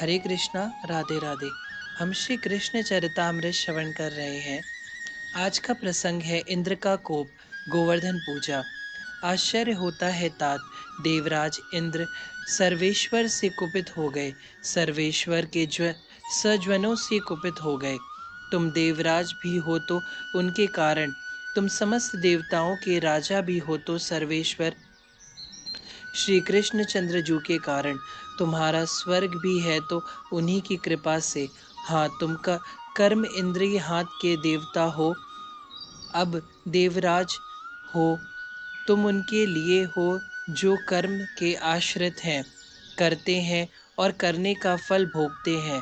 हरे कृष्णा, राधे राधे। हम श्री कृष्ण चरितामृत श्रवण कर रहे हैं। आज का प्रसंग है इंद्र का कोप, गोवर्धन पूजा। आश्चर्य होता है तात, देवराज इंद्र सर्वेश्वर से कुपित हो गए। सर्वेश्वर के सज्वनों से कुपित हो गए। तुम देवराज भी हो तो उनके कारण, तुम समस्त देवताओं के राजा भी हो तो सर्वेश्वर श्री कृष्ण चंद्र जू के कारण। तुम्हारा स्वर्ग भी है तो उन्हीं की कृपा से। हाँ, तुम का कर्म इंद्रिय हाथ के देवता हो, अब देवराज हो। तुम उनके लिए हो जो कर्म के आश्रित हैं, करते हैं और करने का फल भोगते हैं।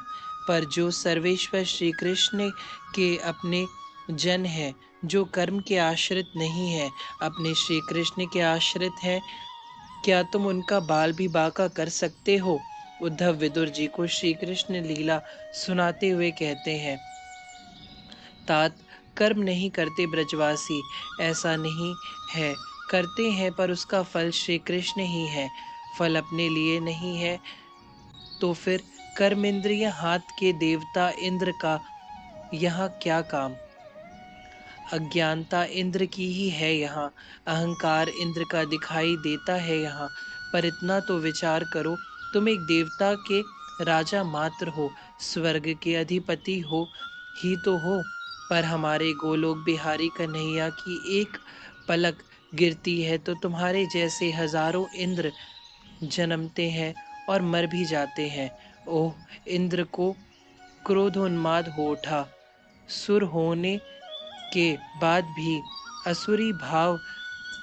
पर जो सर्वेश्वर श्री कृष्ण के अपने जन हैं, जो कर्म के आश्रित नहीं है, अपने श्री कृष्ण के आश्रित हैं, क्या तुम उनका बाल भी बांका कर सकते हो? उद्धव विदुर जी को श्री कृष्ण लीला सुनाते हुए कहते हैं, तात, कर्म नहीं करते ब्रजवासी, ऐसा नहीं है। करते हैं पर उसका फल श्री कृष्ण ही है। फल अपने लिए नहीं है तो फिर कर्मेंद्रिय हाथ के देवता इंद्र का यहाँ क्या काम? अज्ञानता इंद्र की ही है यहाँ, अहंकार इंद्र का दिखाई देता है यहाँ। पर इतना तो विचार करो, तुम एक देवता के राजा मात्र हो, स्वर्ग के अधिपति हो ही तो हो। पर हमारे गोलोक बिहारी कन्हैया की एक पलक गिरती है तो तुम्हारे जैसे हजारों इंद्र जन्मते हैं और मर भी जाते हैं। ओह, इंद्र को क्रोधोन्माद हो उठा। सुर होने के बाद भी असुरी भाव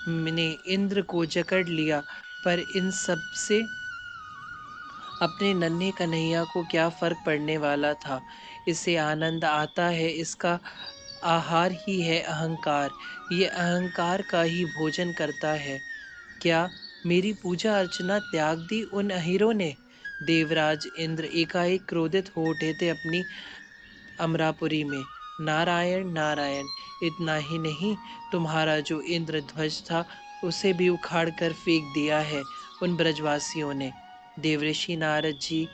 ने इंद्र को जकड़ लिया। पर इन सब से अपने नन्हे कन्हैया को क्या फर्क पड़ने वाला था? इसे आनंद आता है, इसका आहार ही है अहंकार। ये अहंकार का ही भोजन करता है। क्या मेरी पूजा अर्चना त्याग दी उन अहिरों ने? देवराज इंद्र एकाएक क्रोधित हो उठे थे अपनी अमरापुरी में। नारायण नारायण, इतना ही नहीं, तुम्हारा जो इंद्र ध्वज था उसे भी उखाड़ कर फेंक दिया है उन ब्रजवासियों ने। देवऋषि नारद जी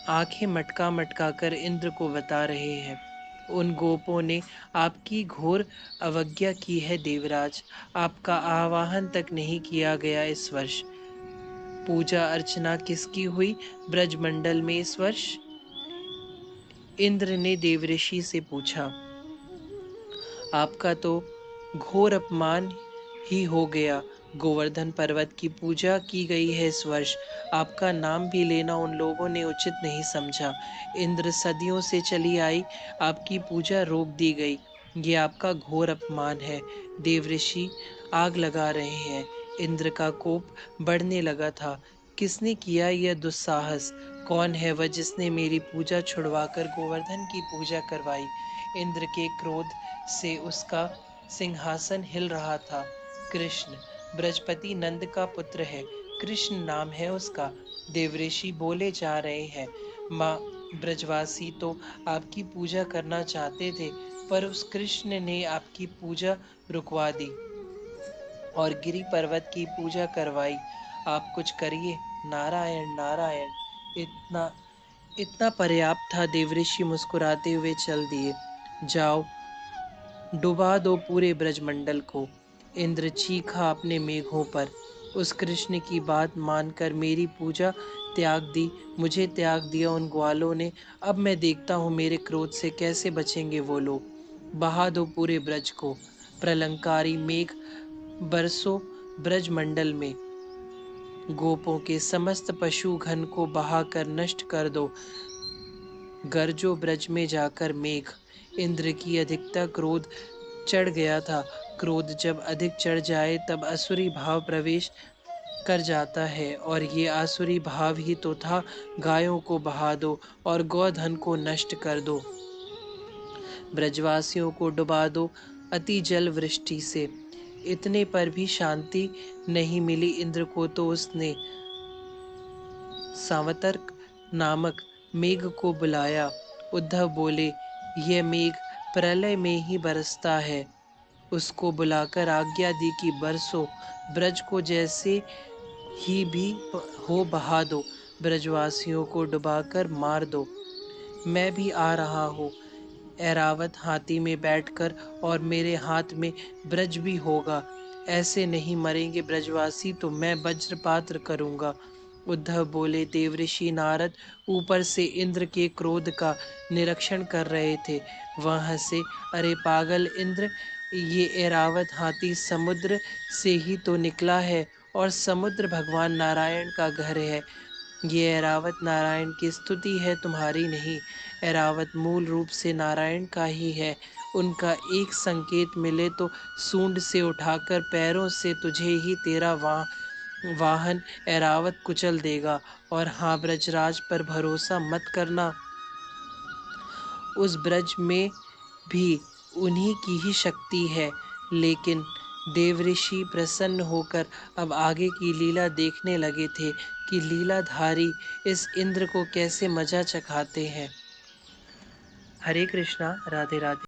आंखें मटका मटका कर इंद्र को बता रहे हैं, उन गोपों ने आपकी घोर अवज्ञा की है देवराज। आपका आवाहन तक नहीं किया गया इस वर्ष। पूजा अर्चना किसकी हुई ब्रजमंडल में इस वर्ष? इंद्र ने देवऋषि से पूछा। आपका तो घोर अपमान ही हो गया। गोवर्धन पर्वत की पूजा की गई है इस वर्ष, आपका नाम भी लेना उन लोगों ने उचित नहीं समझा। इंद्र सदियों से चली आई आपकी पूजा रोक दी गई, ये आपका घोर अपमान है। देवऋषि आग लगा रहे हैं। इंद्र का कोप बढ़ने लगा था। किसने किया यह दुस्साहस? कौन है वह जिसने मेरी पूजा छुड़वाकर गोवर्धन की पूजा करवाई? इंद्र के क्रोध से उसका सिंहासन हिल रहा था। कृष्ण ब्रजपति नंद का पुत्र है, कृष्ण नाम है उसका। देवऋषि बोले जा रहे हैं, माँ, ब्रजवासी तो आपकी पूजा करना चाहते थे, पर उस कृष्ण ने आपकी पूजा रुकवा दी और गिरी पर्वत की पूजा करवाई। आप कुछ करिए। नारायण नारायण, इतना इतना पर्याप्त था। देवऋषि मुस्कुराते हुए चल दिए। जाओ, डुबा दो पूरे ब्रजमंडल को। इंद्र चीखा अपने मेघों पर। उस कृष्ण की बात मानकर मेरी पूजा त्याग दी, मुझे त्याग दिया उन ग्वालों ने। अब मैं देखता हूँ मेरे क्रोध से कैसे बचेंगे वो लोग। बहा दो पूरे ब्रज को। प्रलंकारी मेघ बरसो ब्रजमंडल में। गोपों के समस्त पशु घन को बहाकर नष्ट कर दो। गरजो ब्रज में जाकर मेघ। इंद्र की अधिकता क्रोध चढ़ गया था। क्रोध जब अधिक चढ़ जाए तब असुरी भाव प्रवेश कर जाता है, और ये आसुरी भाव ही तो था। गायों को बहा दो और गोधन को नष्ट कर दो। ब्रजवासियों को डुबा दो अति जल वृष्टि से। इतने पर भी शांति नहीं मिली इंद्र को, तो उसने सावतर्क नामक मेघ को बुलाया। उद्धव बोले, यह मेघ प्रलय में ही बरसता है। उसको बुलाकर आज्ञा दी कि बरसो, ब्रज को जैसे ही भी हो बहा दो। ब्रजवासियों को डुबाकर मार दो। मैं भी आ रहा हूँ। ऐरावत हाथी में बैठकर, और मेरे हाथ में ब्रज भी होगा। ऐसे नहीं मरेंगे ब्रजवासी तो मैं वज्रपात करूंगा। उद्धव बोले। देवऋषि नारद ऊपर से इंद्र के क्रोध का निरीक्षण कर रहे थे। वह हंसे। अरे पागल इंद्र, ये ऐरावत हाथी समुद्र से ही तो निकला है, और समुद्र भगवान नारायण का घर है। ये ऐरावत नारायण की स्तुति है, तुम्हारी नहीं। ऐरावत मूल रूप से नारायण का ही है। उनका एक संकेत मिले तो सूंड से उठाकर पैरों से तुझे ही तेरा वाहन ऐरावत कुचल देगा। और हाँ, ब्रजराज पर भरोसा मत करना। उस ब्रज में भी उन्हीं की ही शक्ति है। लेकिन देवऋषि प्रसन्न होकर अब आगे की लीला देखने लगे थे कि लीलाधारी इस इंद्र को कैसे मजा चखाते हैं। हरे कृष्णा। राधे राधे।